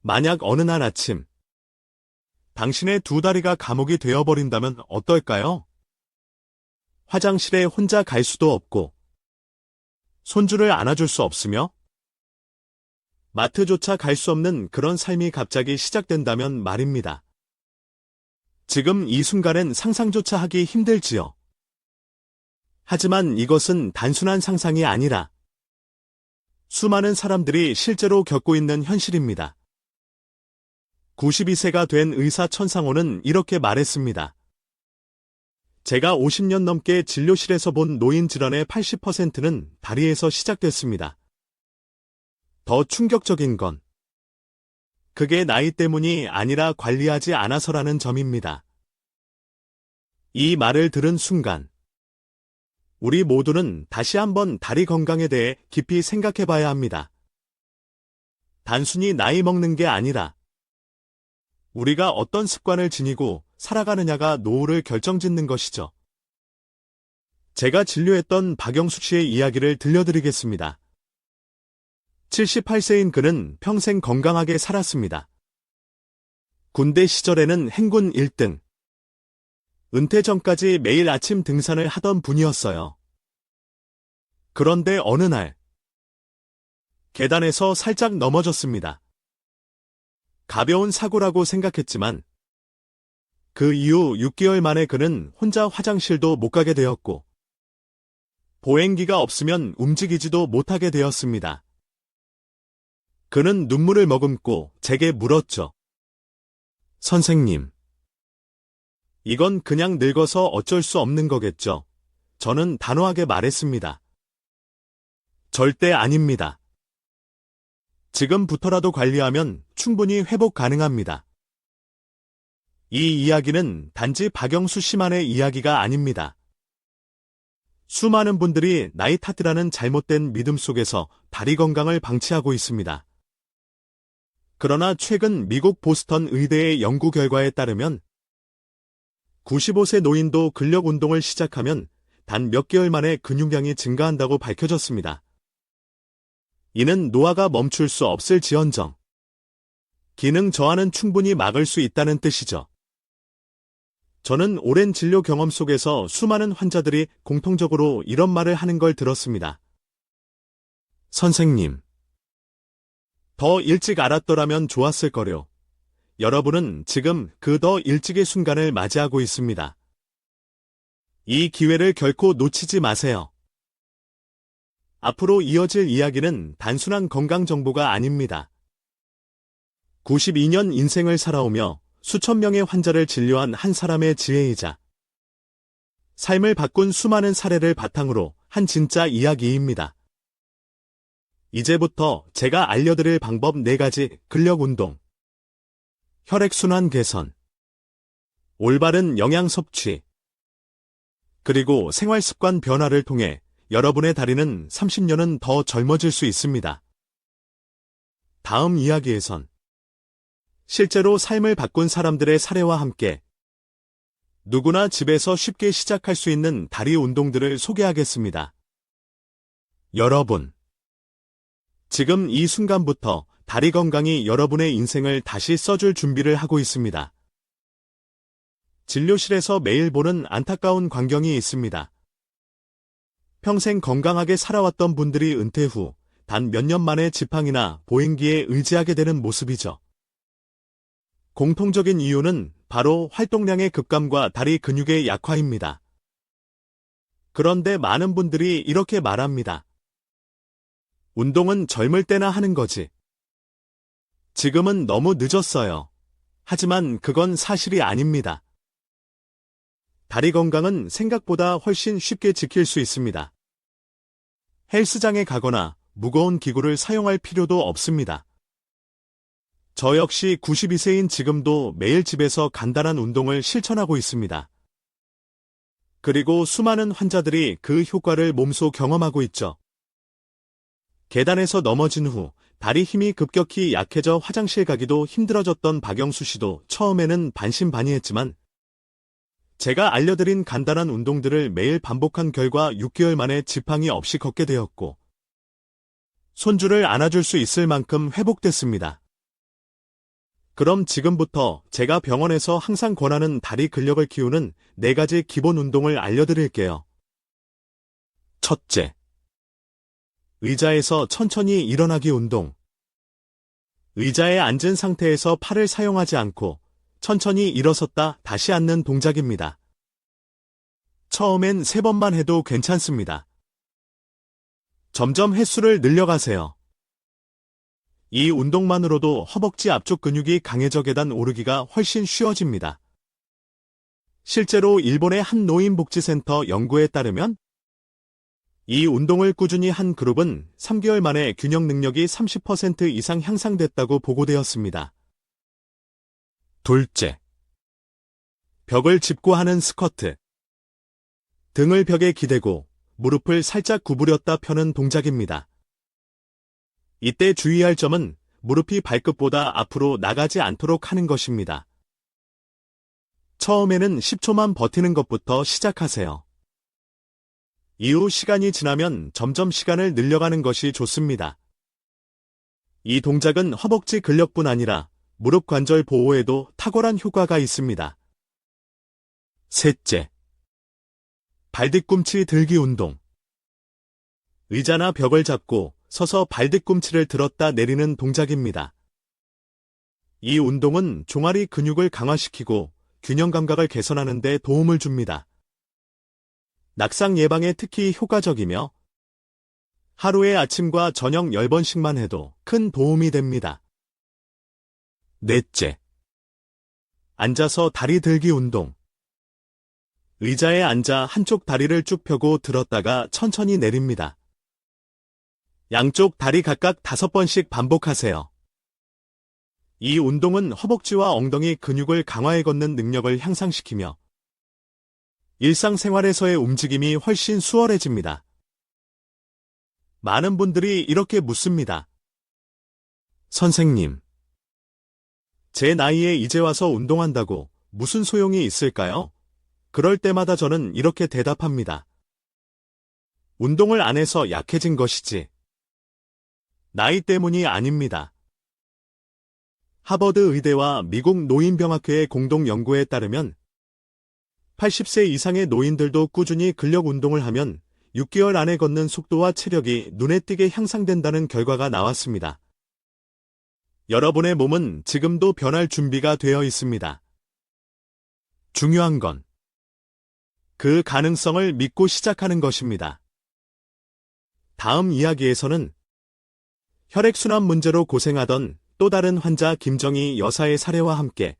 만약 어느 날 아침, 당신의 두 다리가 감옥이 되어버린다면 어떨까요? 화장실에 혼자 갈 수도 없고, 손주를 안아줄 수 없으며, 마트조차 갈 수 없는 그런 삶이 갑자기 시작된다면 말입니다. 지금 이 순간엔 상상조차 하기 힘들지요. 하지만 이것은 단순한 상상이 아니라 수많은 사람들이 실제로 겪고 있는 현실입니다. 92세가 된 의사 천상호는 이렇게 말했습니다. 제가 50년 넘게 진료실에서 본 노인 질환의 80%는 다리에서 시작됐습니다. 더 충격적인 건 그게 나이 때문이 아니라 관리하지 않아서라는 점입니다. 이 말을 들은 순간 우리 모두는 다시 한번 다리 건강에 대해 깊이 생각해 봐야 합니다. 단순히 나이 먹는 게 아니라 우리가 어떤 습관을 지니고 살아가느냐가 노후를 결정짓는 것이죠. 제가 진료했던 박영숙 씨의 이야기를 들려드리겠습니다. 78세인 그는 평생 건강하게 살았습니다. 군대 시절에는 행군 1등. 은퇴 전까지 매일 아침 등산을 하던 분이었어요. 그런데 어느 날 계단에서 살짝 넘어졌습니다. 가벼운 사고라고 생각했지만 그 이후 6개월 만에 그는 혼자 화장실도 못 가게 되었고 보행기가 없으면 움직이지도 못하게 되었습니다. 그는 눈물을 머금고 제게 물었죠. 선생님, 이건 그냥 늙어서 어쩔 수 없는 거겠죠? 저는 단호하게 말했습니다. 절대 아닙니다. 지금부터라도 관리하면 충분히 회복 가능합니다. 이 이야기는 단지 박영수 씨만의 이야기가 아닙니다. 수많은 분들이 나이 탓이라는 잘못된 믿음 속에서 다리 건강을 방치하고 있습니다. 그러나 최근 미국 보스턴 의대의 연구 결과에 따르면 95세 노인도 근력 운동을 시작하면 단 몇 개월 만에 근육량이 증가한다고 밝혀졌습니다. 이는 노화가 멈출 수 없을지언정 기능 저하는 충분히 막을 수 있다는 뜻이죠. 저는 오랜 진료 경험 속에서 수많은 환자들이 공통적으로 이런 말을 하는 걸 들었습니다. 선생님, 더 일찍 알았더라면 좋았을 거려. 여러분은 지금 그 더 일찍의 순간을 맞이하고 있습니다. 이 기회를 결코 놓치지 마세요. 앞으로 이어질 이야기는 단순한 건강 정보가 아닙니다. 92년 인생을 살아오며 수천 명의 환자를 진료한 한 사람의 지혜이자 삶을 바꾼 수많은 사례를 바탕으로 한 진짜 이야기입니다. 이제부터 제가 알려드릴 방법 4가지: 근력 운동, 혈액순환 개선, 올바른 영양 섭취, 그리고 생활습관 변화를 통해 여러분의 다리는 30년은 더 젊어질 수 있습니다. 다음 이야기에선 실제로 삶을 바꾼 사람들의 사례와 함께 누구나 집에서 쉽게 시작할 수 있는 다리 운동들을 소개하겠습니다. 여러분, 지금 이 순간부터 다리 건강이 여러분의 인생을 다시 써줄 준비를 하고 있습니다. 진료실에서 매일 보는 안타까운 광경이 있습니다. 평생 건강하게 살아왔던 분들이 은퇴 후 단 몇 년 만에 지팡이나 보행기에 의지하게 되는 모습이죠. 공통적인 이유는 바로 활동량의 급감과 다리 근육의 약화입니다. 그런데 많은 분들이 이렇게 말합니다. 운동은 젊을 때나 하는 거지. 지금은 너무 늦었어요. 하지만 그건 사실이 아닙니다. 다리 건강은 생각보다 훨씬 쉽게 지킬 수 있습니다. 헬스장에 가거나 무거운 기구를 사용할 필요도 없습니다. 저 역시 92세인 지금도 매일 집에서 간단한 운동을 실천하고 있습니다. 그리고 수많은 환자들이 그 효과를 몸소 경험하고 있죠. 계단에서 넘어진 후 다리 힘이 급격히 약해져 화장실 가기도 힘들어졌던 박영수 씨도 처음에는 반신반의했지만 제가 알려드린 간단한 운동들을 매일 반복한 결과 6개월 만에 지팡이 없이 걷게 되었고 손주를 안아줄 수 있을 만큼 회복됐습니다. 그럼 지금부터 제가 병원에서 항상 권하는 다리 근력을 키우는 4가지 기본 운동을 알려드릴게요. 첫째, 의자에서 천천히 일어나기 운동. 의자에 앉은 상태에서 팔을 사용하지 않고 천천히 일어섰다 다시 앉는 동작입니다. 처음엔 3번만 해도 괜찮습니다. 점점 횟수를 늘려가세요. 이 운동만으로도 허벅지 앞쪽 근육이 강해져 계단 오르기가 훨씬 쉬워집니다. 실제로 일본의 한 노인복지센터 연구에 따르면 이 운동을 꾸준히 한 그룹은 3개월 만에 균형 능력이 30% 이상 향상됐다고 보고되었습니다. 둘째, 벽을 짚고 하는 스쿼트. 등을 벽에 기대고 무릎을 살짝 구부렸다 펴는 동작입니다. 이때 주의할 점은 무릎이 발끝보다 앞으로 나가지 않도록 하는 것입니다. 처음에는 10초만 버티는 것부터 시작하세요. 이후 시간이 지나면 점점 시간을 늘려가는 것이 좋습니다. 이 동작은 허벅지 근력뿐 아니라 무릎 관절 보호에도 탁월한 효과가 있습니다. 셋째, 발뒤꿈치 들기 운동. 의자나 벽을 잡고 서서 발뒤꿈치를 들었다 내리는 동작입니다. 이 운동은 종아리 근육을 강화시키고 균형 감각을 개선하는 데 도움을 줍니다. 낙상 예방에 특히 효과적이며 하루에 아침과 저녁 10번씩만 해도 큰 도움이 됩니다. 넷째, 앉아서 다리 들기 운동. 의자에 앉아 한쪽 다리를 쭉 펴고 들었다가 천천히 내립니다. 양쪽 다리 각각 5번씩 반복하세요. 이 운동은 허벅지와 엉덩이 근육을 강화해 걷는 능력을 향상시키며 일상생활에서의 움직임이 훨씬 수월해집니다. 많은 분들이 이렇게 묻습니다. 선생님, 제 나이에 이제 와서 운동한다고 무슨 소용이 있을까요? 그럴 때마다 저는 이렇게 대답합니다. 운동을 안 해서 약해진 것이지. 나이 때문이 아닙니다. 하버드 의대와 미국 노인병학회의 공동 연구에 따르면 80세 이상의 노인들도 꾸준히 근력 운동을 하면 6개월 안에 걷는 속도와 체력이 눈에 띄게 향상된다는 결과가 나왔습니다. 여러분의 몸은 지금도 변할 준비가 되어 있습니다. 중요한 건 그 가능성을 믿고 시작하는 것입니다. 다음 이야기에서는 혈액순환 문제로 고생하던 또 다른 환자 김정희 여사의 사례와 함께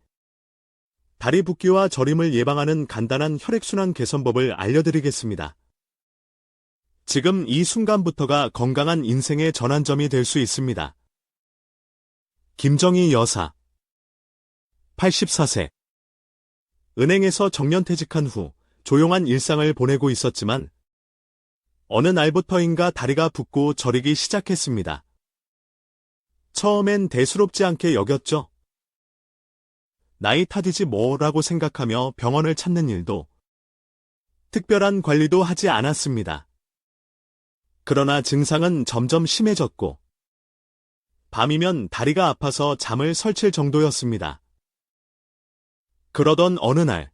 다리 붓기와 저림을 예방하는 간단한 혈액순환 개선법을 알려드리겠습니다. 지금 이 순간부터가 건강한 인생의 전환점이 될 수 있습니다. 김정희 여사, 84세. 은행에서 정년퇴직한 후 조용한 일상을 보내고 있었지만 어느 날부터인가 다리가 붓고 저리기 시작했습니다. 처음엔 대수롭지 않게 여겼죠. 나이 탓이지 뭐라고 생각하며 병원을 찾는 일도 특별한 관리도 하지 않았습니다. 그러나 증상은 점점 심해졌고 밤이면 다리가 아파서 잠을 설칠 정도였습니다. 그러던 어느 날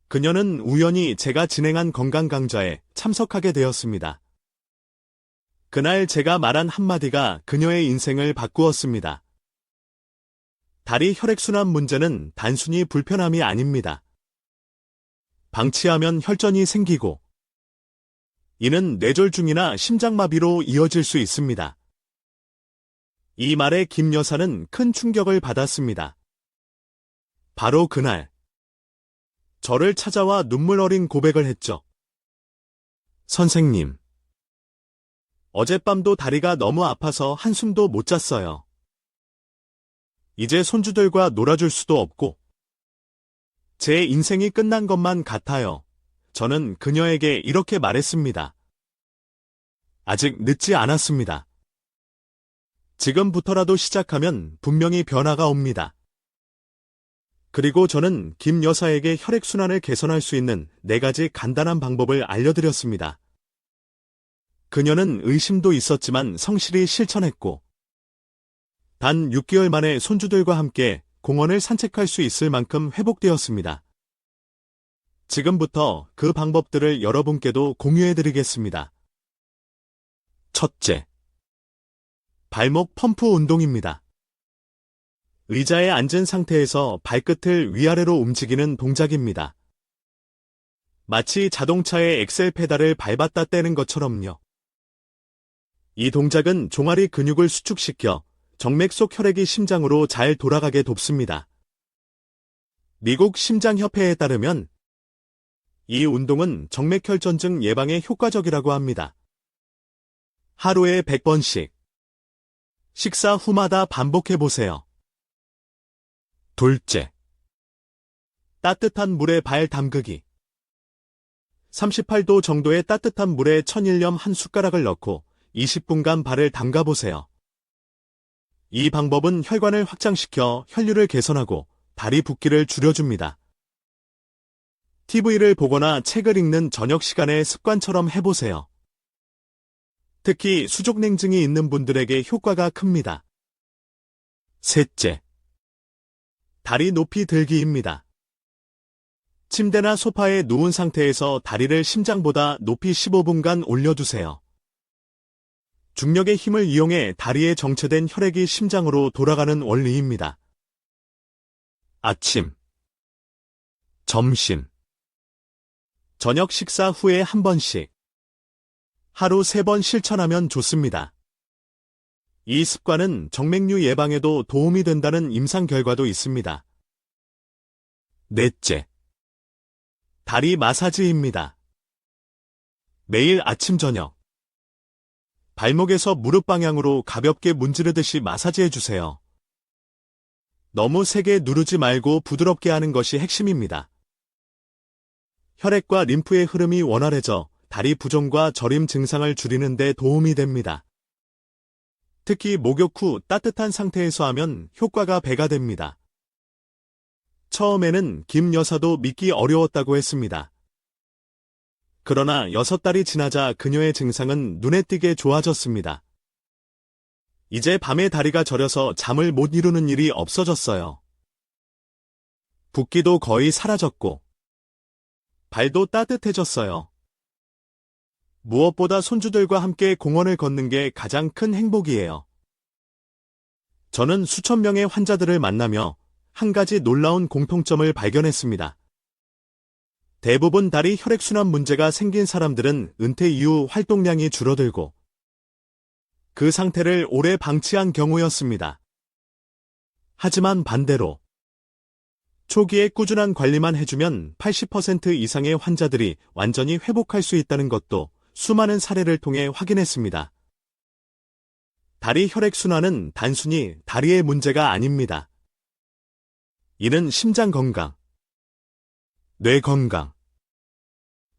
그녀는 우연히 제가 진행한 건강강좌에 참석하게 되었습니다. 그날 제가 말한 한마디가 그녀의 인생을 바꾸었습니다. 다리 혈액순환 문제는 단순히 불편함이 아닙니다. 방치하면 혈전이 생기고 이는 뇌졸중이나 심장마비로 이어질 수 있습니다. 이 말에 김 여사는 큰 충격을 받았습니다. 바로 그날 저를 찾아와 눈물 어린 고백을 했죠. 선생님, 어젯밤도 다리가 너무 아파서 한숨도 못 잤어요. 이제 손주들과 놀아줄 수도 없고 제 인생이 끝난 것만 같아요. 저는 그녀에게 이렇게 말했습니다. 아직 늦지 않았습니다. 지금부터라도 시작하면 분명히 변화가 옵니다. 그리고 저는 김 여사에게 혈액순환을 개선할 수 있는 4가지 간단한 방법을 알려드렸습니다. 그녀는 의심도 있었지만 성실히 실천했고 단 6개월 만에 손주들과 함께 공원을 산책할 수 있을 만큼 회복되었습니다. 지금부터 그 방법들을 여러분께도 공유해드리겠습니다. 첫째, 발목 펌프 운동입니다. 의자에 앉은 상태에서 발끝을 위아래로 움직이는 동작입니다. 마치 자동차의 엑셀 페달을 밟았다 떼는 것처럼요. 이 동작은 종아리 근육을 수축시켜 정맥 속 혈액이 심장으로 잘 돌아가게 돕습니다. 미국 심장협회에 따르면 이 운동은 정맥혈전증 예방에 효과적이라고 합니다. 하루에 100번씩 식사 후마다 반복해보세요. 둘째, 따뜻한 물에 발 담그기. 38도 정도의 따뜻한 물에 천일염 한 숟가락을 넣고 20분간 발을 담가보세요. 이 방법은 혈관을 확장시켜 혈류를 개선하고 다리 붓기를 줄여줍니다. TV를 보거나 책을 읽는 저녁 시간에 습관처럼 해보세요. 특히 수족냉증이 있는 분들에게 효과가 큽니다. 셋째, 다리 높이 들기입니다. 침대나 소파에 누운 상태에서 다리를 심장보다 높이 15분간 올려두세요. 중력의 힘을 이용해 다리에 정체된 혈액이 심장으로 돌아가는 원리입니다. 아침, 점심, 저녁 식사 후에 한 번씩 하루 3번 실천하면 좋습니다. 이 습관은 정맥류 예방에도 도움이 된다는 임상 결과도 있습니다. 넷째, 다리 마사지입니다. 매일 아침 저녁 발목에서 무릎 방향으로 가볍게 문지르듯이 마사지해주세요. 너무 세게 누르지 말고 부드럽게 하는 것이 핵심입니다. 혈액과 림프의 흐름이 원활해져 다리 부종과 저림 증상을 줄이는 데 도움이 됩니다. 특히 목욕 후 따뜻한 상태에서 하면 효과가 배가 됩니다. 처음에는 김 여사도 믿기 어려웠다고 했습니다. 그러나 6달이 지나자 그녀의 증상은 눈에 띄게 좋아졌습니다. 이제 밤에 다리가 저려서 잠을 못 이루는 일이 없어졌어요. 붓기도 거의 사라졌고 발도 따뜻해졌어요. 무엇보다 손주들과 함께 공원을 걷는 게 가장 큰 행복이에요. 저는 수천 명의 환자들을 만나며 한 가지 놀라운 공통점을 발견했습니다. 대부분 다리 혈액순환 문제가 생긴 사람들은 은퇴 이후 활동량이 줄어들고 그 상태를 오래 방치한 경우였습니다. 하지만 반대로 초기에 꾸준한 관리만 해주면 80% 이상의 환자들이 완전히 회복할 수 있다는 것도 수많은 사례를 통해 확인했습니다. 다리 혈액순환은 단순히 다리의 문제가 아닙니다. 이는 심장 건강, 뇌 건강,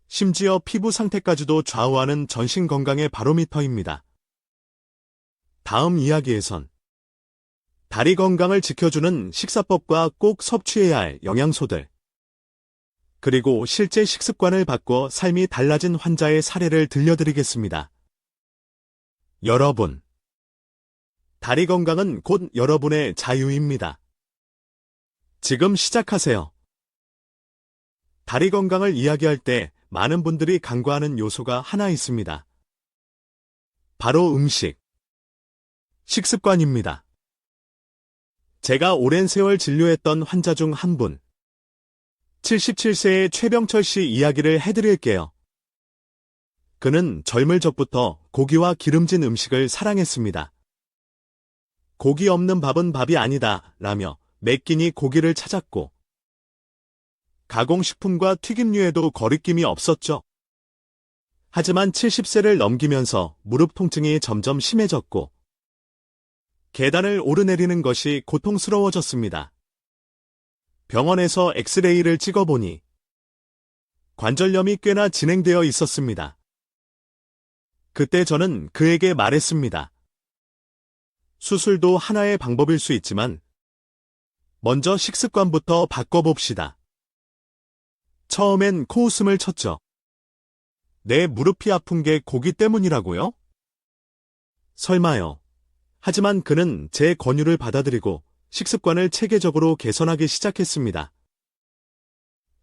심지어 피부 상태까지도 좌우하는 전신 건강의 바로미터입니다. 다음 이야기에선 다리 건강을 지켜주는 식사법과 꼭 섭취해야 할 영양소들, 그리고 실제 식습관을 바꿔 삶이 달라진 환자의 사례를 들려드리겠습니다. 여러분, 다리 건강은 곧 여러분의 자유입니다. 지금 시작하세요. 다리 건강을 이야기할 때 많은 분들이 간과하는 요소가 하나 있습니다. 바로 음식, 식습관입니다. 제가 오랜 세월 진료했던 환자 중 한 분, 77세의 최병철 씨 이야기를 해드릴게요. 그는 젊을 적부터 고기와 기름진 음식을 사랑했습니다. 고기 없는 밥은 밥이 아니다 라며 매 끼니 고기를 찾았고 가공식품과 튀김류에도 거리낌이 없었죠. 하지만 70세를 넘기면서 무릎 통증이 점점 심해졌고 계단을 오르내리는 것이 고통스러워졌습니다. 병원에서 엑스레이를 찍어보니 관절염이 꽤나 진행되어 있었습니다. 그때 저는 그에게 말했습니다. 수술도 하나의 방법일 수 있지만 먼저 식습관부터 바꿔봅시다. 처음엔 코웃음을 쳤죠. 내 무릎이 아픈 게 고기 때문이라고요? 설마요. 하지만 그는 제 권유를 받아들이고 식습관을 체계적으로 개선하기 시작했습니다.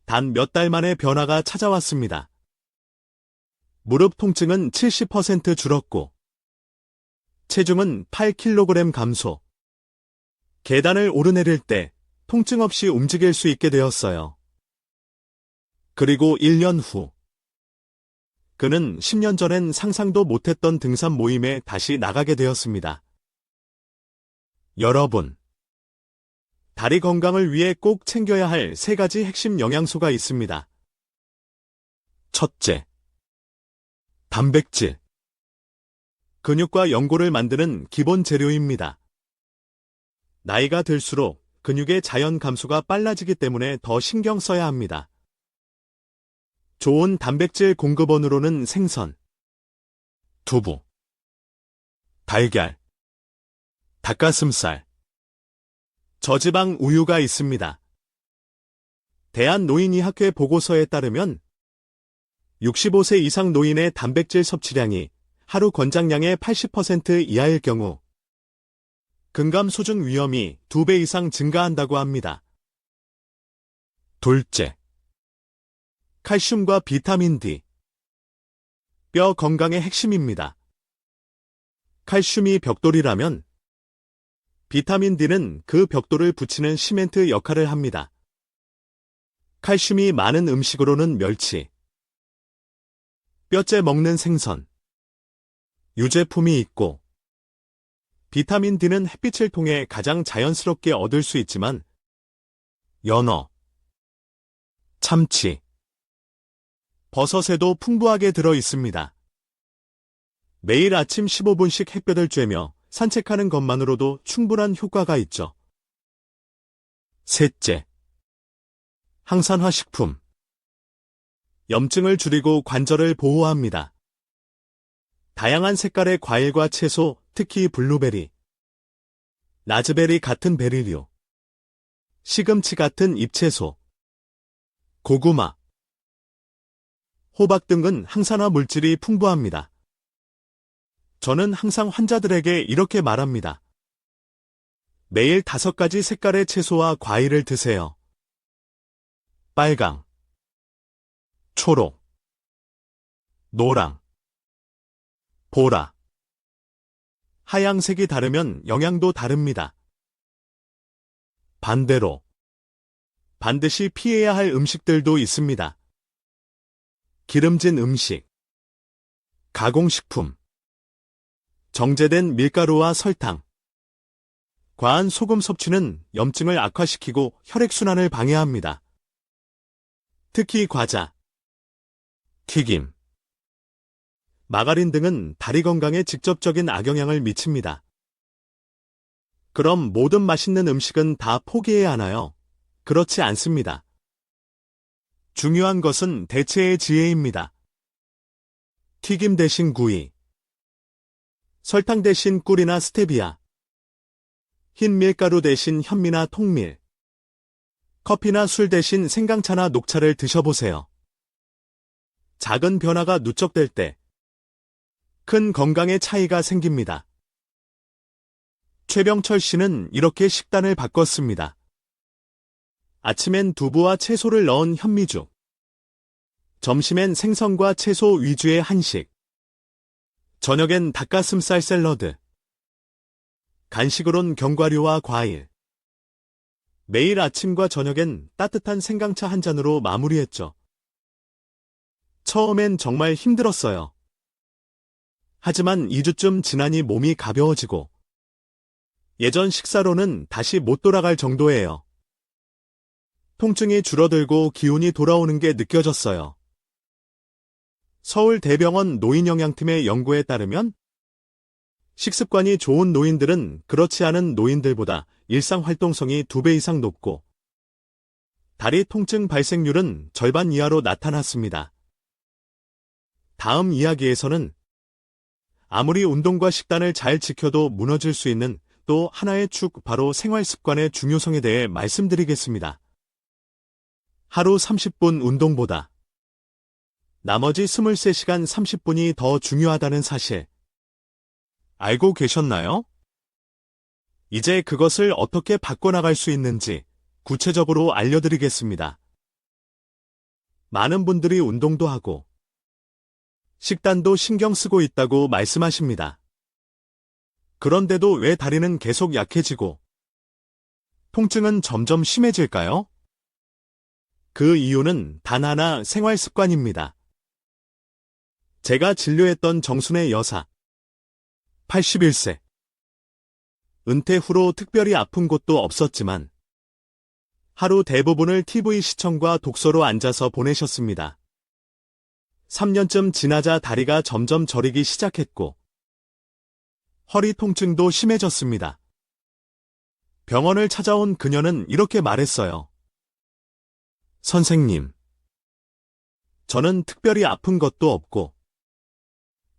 단 몇 달 만에 변화가 찾아왔습니다. 무릎 통증은 70% 줄었고, 체중은 8kg 감소. 계단을 오르내릴 때 통증 없이 움직일 수 있게 되었어요. 그리고 1년 후, 그는 10년 전엔 상상도 못했던 등산 모임에 다시 나가게 되었습니다. 여러분, 다리 건강을 위해 꼭 챙겨야 할 3가지 핵심 영양소가 있습니다. 첫째, 단백질. 근육과 연골을 만드는 기본 재료입니다. 나이가 들수록 근육의 자연 감소가 빨라지기 때문에 더 신경 써야 합니다. 좋은 단백질 공급원으로는 생선, 두부, 달걀, 닭가슴살, 저지방 우유가 있습니다. 대한노인의학회 보고서에 따르면 65세 이상 노인의 단백질 섭취량이 하루 권장량의 80% 이하일 경우 근감소증 위험이 2배 이상 증가한다고 합니다. 둘째, 칼슘과 비타민 D. 뼈 건강의 핵심입니다. 칼슘이 벽돌이라면 비타민 D는 그 벽돌을 붙이는 시멘트 역할을 합니다. 칼슘이 많은 음식으로는 멸치, 뼈째 먹는 생선, 유제품이 있고, 비타민 D는 햇빛을 통해 가장 자연스럽게 얻을 수 있지만 연어, 참치, 버섯에도 풍부하게 들어 있습니다. 매일 아침 15분씩 햇볕을 쬐며 산책하는 것만으로도 충분한 효과가 있죠. 셋째, 항산화 식품. 염증을 줄이고 관절을 보호합니다. 다양한 색깔의 과일과 채소, 특히 블루베리, 라즈베리 같은 베리류, 시금치 같은 잎채소, 고구마, 호박 등은 항산화 물질이 풍부합니다. 저는 항상 환자들에게 이렇게 말합니다. 매일 5가지 색깔의 채소와 과일을 드세요. 빨강, 초록, 노랑, 보라. 하양색이 다르면 영양도 다릅니다. 반대로 반드시 피해야 할 음식들도 있습니다. 기름진 음식, 가공식품, 정제된 밀가루와 설탕, 과한 소금 섭취는 염증을 악화시키고 혈액순환을 방해합니다. 특히 과자, 튀김, 마가린 등은 다리 건강에 직접적인 악영향을 미칩니다. 그럼 모든 맛있는 음식은 다 포기해야 하나요? 그렇지 않습니다. 중요한 것은 대체의 지혜입니다. 튀김 대신 구이, 설탕 대신 꿀이나 스테비아, 흰 밀가루 대신 현미나 통밀, 커피나 술 대신 생강차나 녹차를 드셔보세요. 작은 변화가 누적될 때 큰 건강의 차이가 생깁니다. 최병철 씨는 이렇게 식단을 바꿨습니다. 아침엔 두부와 채소를 넣은 현미죽, 점심엔 생선과 채소 위주의 한식, 저녁엔 닭가슴살 샐러드, 간식으론 견과류와 과일. 매일 아침과 저녁엔 따뜻한 생강차 한 잔으로 마무리했죠. 처음엔 정말 힘들었어요. 하지만 2주쯤 지나니 몸이 가벼워지고 예전 식사로는 다시 못 돌아갈 정도예요. 통증이 줄어들고 기운이 돌아오는 게 느껴졌어요. 서울대병원 노인영양팀의 연구에 따르면 식습관이 좋은 노인들은 그렇지 않은 노인들보다 일상활동성이 2배 이상 높고 다리 통증 발생률은 절반 이하로 나타났습니다. 다음 이야기에서는 아무리 운동과 식단을 잘 지켜도 무너질 수 있는 또 하나의 축 바로 생활습관의 중요성에 대해 말씀드리겠습니다. 하루 30분 운동보다 나머지 23시간 30분이 더 중요하다는 사실 알고 계셨나요? 이제 그것을 어떻게 바꿔나갈 수 있는지 구체적으로 알려드리겠습니다. 많은 분들이 운동도 하고 식단도 신경 쓰고 있다고 말씀하십니다. 그런데도 왜 다리는 계속 약해지고 통증은 점점 심해질까요? 그 이유는 단 하나, 생활 습관입니다. 제가 진료했던 정순애 여사, 81세. 은퇴 후로 특별히 아픈 곳도 없었지만 하루 대부분을 TV 시청과 독서로 앉아서 보내셨습니다. 3년쯤 지나자 다리가 점점 저리기 시작했고 허리 통증도 심해졌습니다. 병원을 찾아온 그녀는 이렇게 말했어요. 선생님, 저는 특별히 아픈 것도 없고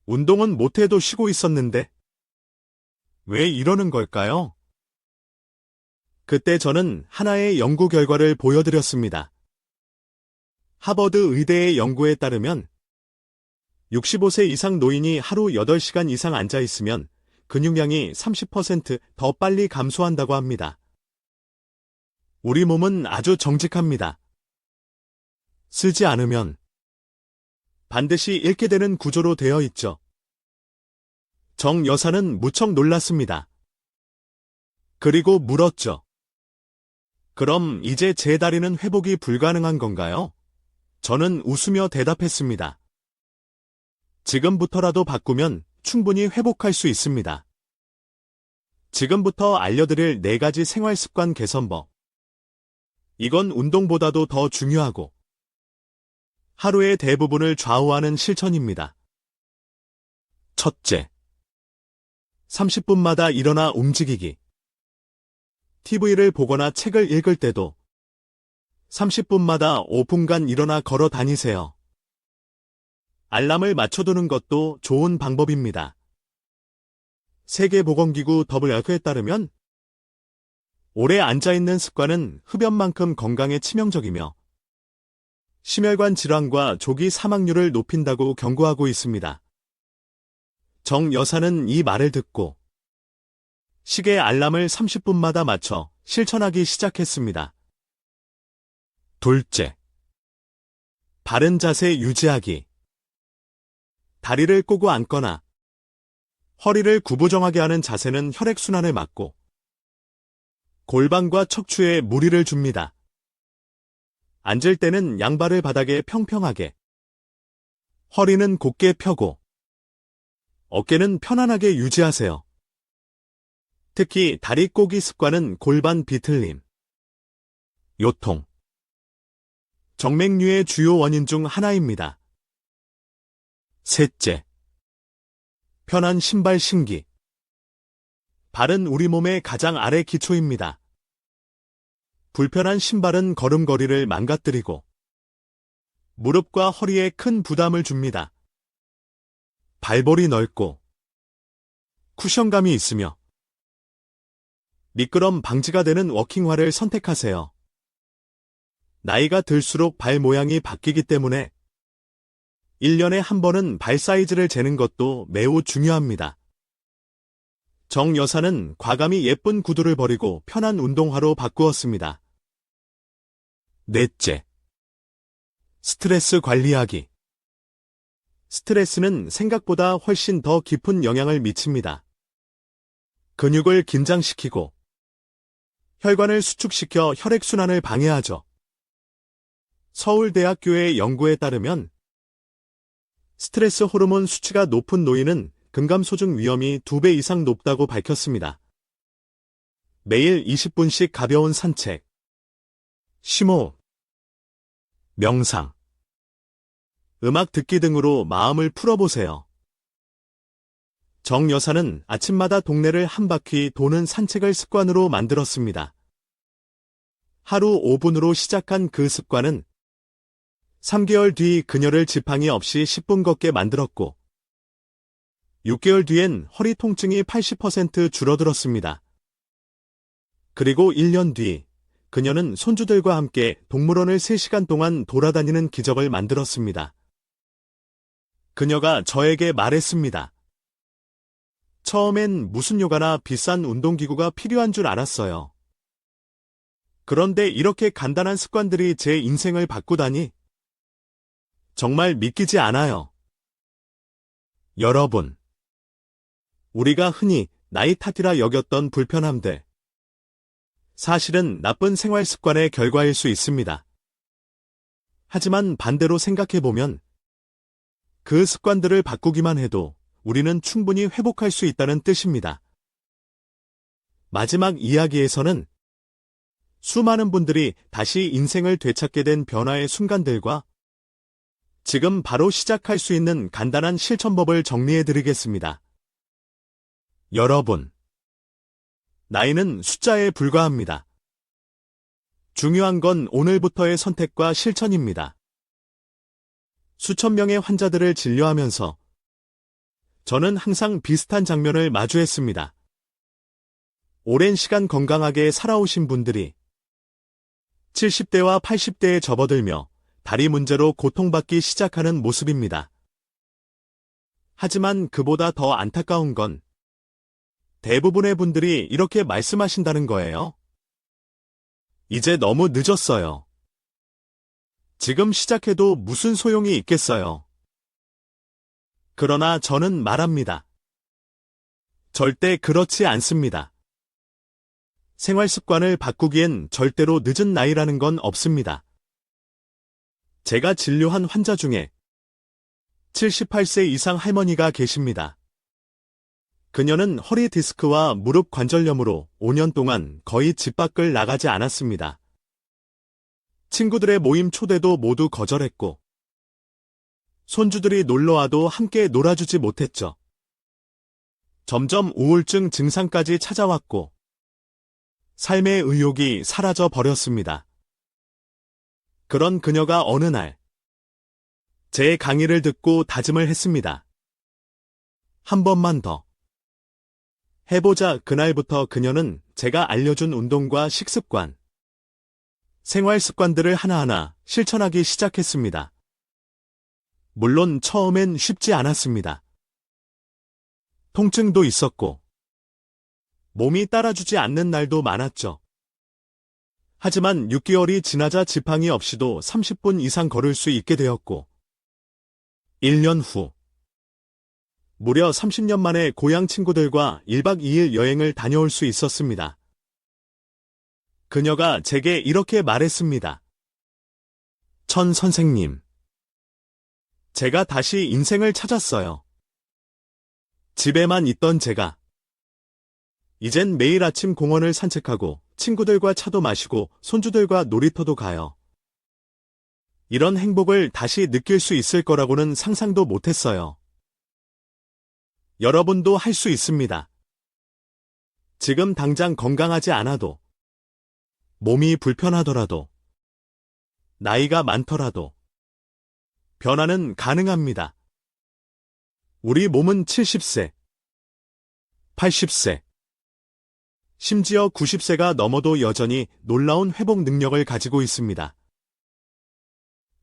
운동은 못해도 쉬고 있었는데 왜 이러는 걸까요? 그때 저는 하나의 연구 결과를 보여드렸습니다. 하버드 의대의 연구에 따르면 65세 이상 노인이 하루 8시간 이상 앉아 있으면 근육량이 30% 더 빨리 감소한다고 합니다. 우리 몸은 아주 정직합니다. 쓰지 않으면 반드시 잃게 되는 구조로 되어 있죠. 정 여사는 무척 놀랐습니다. 그리고 물었죠. 그럼 이제 제 다리는 회복이 불가능한 건가요? 저는 웃으며 대답했습니다. 지금부터라도 바꾸면 충분히 회복할 수 있습니다. 지금부터 알려드릴 4가지 생활습관 개선법. 이건 운동보다도 더 중요하고 하루의 대부분을 좌우하는 실천입니다. 첫째, 30분마다 일어나 움직이기. TV를 보거나 책을 읽을 때도 30분마다 5분간 일어나 걸어 다니세요. 알람을 맞춰두는 것도 좋은 방법입니다. 세계보건기구 WHO에 따르면 오래 앉아있는 습관은 흡연만큼 건강에 치명적이며 심혈관 질환과 조기 사망률을 높인다고 경고하고 있습니다. 정 여사는 이 말을 듣고 시계 알람을 30분마다 맞춰 실천하기 시작했습니다. 둘째, 바른 자세 유지하기. 다리를 꼬고 앉거나 허리를 구부정하게 하는 자세는 혈액순환을 막고 골반과 척추에 무리를 줍니다. 앉을 때는 양발을 바닥에 평평하게, 허리는 곧게 펴고 어깨는 편안하게 유지하세요. 특히 다리 꼬기 습관은 골반 비틀림, 요통, 정맥류의 주요 원인 중 하나입니다. 셋째, 편한 신발 신기. 발은 우리 몸의 가장 아래 기초입니다. 불편한 신발은 걸음걸이를 망가뜨리고 무릎과 허리에 큰 부담을 줍니다. 발볼이 넓고 쿠션감이 있으며 미끄럼 방지가 되는 워킹화를 선택하세요. 나이가 들수록 발 모양이 바뀌기 때문에 1년에 한 번은 발 사이즈를 재는 것도 매우 중요합니다. 정 여사는 과감히 예쁜 구두를 버리고 편한 운동화로 바꾸었습니다. 넷째, 스트레스 관리하기. 스트레스는 생각보다 훨씬 더 깊은 영향을 미칩니다. 근육을 긴장시키고 혈관을 수축시켜 혈액순환을 방해하죠. 서울대학교의 연구에 따르면 스트레스 호르몬 수치가 높은 노인은 근감소증 위험이 2배 이상 높다고 밝혔습니다. 매일 20분씩 가벼운 산책, 심호흡, 명상, 음악 듣기 등으로 마음을 풀어보세요. 정 여사는 아침마다 동네를 한 바퀴 도는 산책을 습관으로 만들었습니다. 하루 5분으로 시작한 그 습관은 3개월 뒤 그녀를 지팡이 없이 10분 걷게 만들었고 6개월 뒤엔 허리 통증이 80% 줄어들었습니다. 그리고 1년 뒤 그녀는 손주들과 함께 동물원을 3시간 동안 돌아다니는 기적을 만들었습니다. 그녀가 저에게 말했습니다. 처음엔 무슨 요가나 비싼 운동기구가 필요한 줄 알았어요. 그런데 이렇게 간단한 습관들이 제 인생을 바꾸다니 정말 믿기지 않아요. 여러분, 우리가 흔히 나이 탓이라 여겼던 불편함들, 사실은 나쁜 생활 습관의 결과일 수 있습니다. 하지만 반대로 생각해보면 그 습관들을 바꾸기만 해도 우리는 충분히 회복할 수 있다는 뜻입니다. 마지막 이야기에서는 수많은 분들이 다시 인생을 되찾게 된 변화의 순간들과 지금 바로 시작할 수 있는 간단한 실천법을 정리해드리겠습니다. 여러분, 나이는 숫자에 불과합니다. 중요한 건 오늘부터의 선택과 실천입니다. 수천 명의 환자들을 진료하면서 저는 항상 비슷한 장면을 마주했습니다. 오랜 시간 건강하게 살아오신 분들이 70대와 80대에 접어들며 다리 문제로 고통받기 시작하는 모습입니다. 하지만 그보다 더 안타까운 건 대부분의 분들이 이렇게 말씀하신다는 거예요. 이제 너무 늦었어요. 지금 시작해도 무슨 소용이 있겠어요. 그러나 저는 말합니다. 절대 그렇지 않습니다. 생활 습관을 바꾸기엔 절대로 늦은 나이라는 건 없습니다. 제가 진료한 환자 중에 78세 이상 할머니가 계십니다. 그녀는 허리 디스크와 무릎 관절염으로 5년 동안 거의 집 밖을 나가지 않았습니다. 친구들의 모임 초대도 모두 거절했고, 손주들이 놀러와도 함께 놀아주지 못했죠. 점점 우울증 증상까지 찾아왔고, 삶의 의욕이 사라져 버렸습니다. 그런 그녀가 어느 날, 제 강의를 듣고 다짐을 했습니다. 한 번만 더 해보자. 그날부터 그녀는 제가 알려준 운동과 식습관, 생활 습관들을 하나하나 실천하기 시작했습니다. 물론 처음엔 쉽지 않았습니다. 통증도 있었고, 몸이 따라주지 않는 날도 많았죠. 하지만 6개월이 지나자 지팡이 없이도 30분 이상 걸을 수 있게 되었고, 1년 후, 무려 30년 만에 고향 친구들과 1박 2일 여행을 다녀올 수 있었습니다. 그녀가 제게 이렇게 말했습니다. 천 선생님, 제가 다시 인생을 찾았어요. 집에만 있던 제가 이젠 매일 아침 공원을 산책하고 친구들과 차도 마시고 손주들과 놀이터도 가요. 이런 행복을 다시 느낄 수 있을 거라고는 상상도 못했어요. 여러분도 할 수 있습니다. 지금 당장 건강하지 않아도, 몸이 불편하더라도, 나이가 많더라도, 변화는 가능합니다. 우리 몸은 70세, 80세, 심지어 90세가 넘어도 여전히 놀라운 회복 능력을 가지고 있습니다.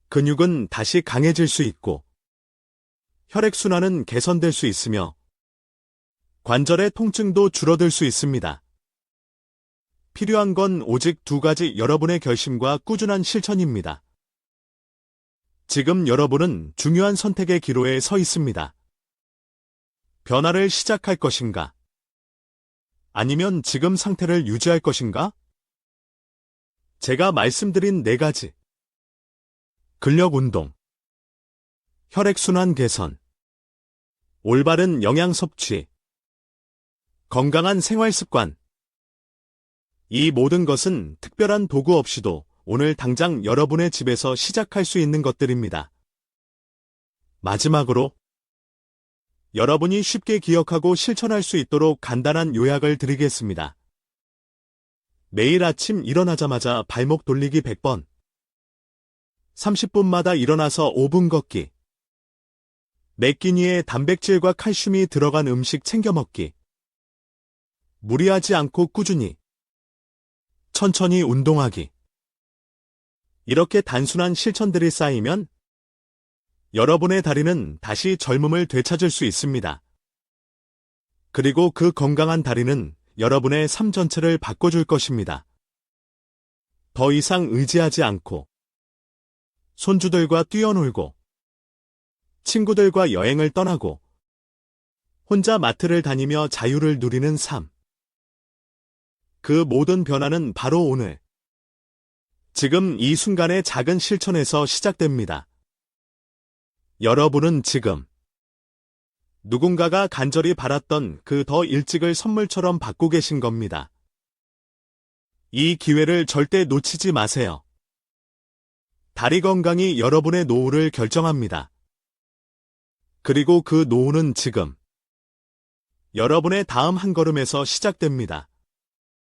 근육은 다시 강해질 수 있고, 혈액순환은 개선될 수 있으며, 관절의 통증도 줄어들 수 있습니다. 필요한 건 오직 두 가지: 여러분의 결심과 꾸준한 실천입니다. 지금 여러분은 중요한 선택의 기로에 서 있습니다. 변화를 시작할 것인가? 아니면 지금 상태를 유지할 것인가? 제가 말씀드린 4가지. 근력 운동, 혈액순환 개선, 올바른 영양 섭취, 건강한 생활 습관. 이 모든 것은 특별한 도구 없이도 오늘 당장 여러분의 집에서 시작할 수 있는 것들입니다. 마지막으로, 여러분이 쉽게 기억하고 실천할 수 있도록 간단한 요약을 드리겠습니다. 매일 아침 일어나자마자 발목 돌리기 100번, 30분마다 일어나서 5분 걷기, 매 끼니에 단백질과 칼슘이 들어간 음식 챙겨 먹기, 무리하지 않고 꾸준히, 천천히 운동하기. 이렇게 단순한 실천들이 쌓이면 여러분의 다리는 다시 젊음을 되찾을 수 있습니다. 그리고 그 건강한 다리는 여러분의 삶 전체를 바꿔줄 것입니다. 더 이상 의지하지 않고, 손주들과 뛰어놀고, 친구들과 여행을 떠나고, 혼자 마트를 다니며 자유를 누리는 삶. 그 모든 변화는 바로 오늘, 지금 이 순간의 작은 실천에서 시작됩니다. 여러분은 지금 누군가가 간절히 바랐던 그 더 일찍을 선물처럼 받고 계신 겁니다. 이 기회를 절대 놓치지 마세요. 다리 건강이 여러분의 노후를 결정합니다. 그리고 그 노후는 지금 여러분의 다음 한 걸음에서 시작됩니다.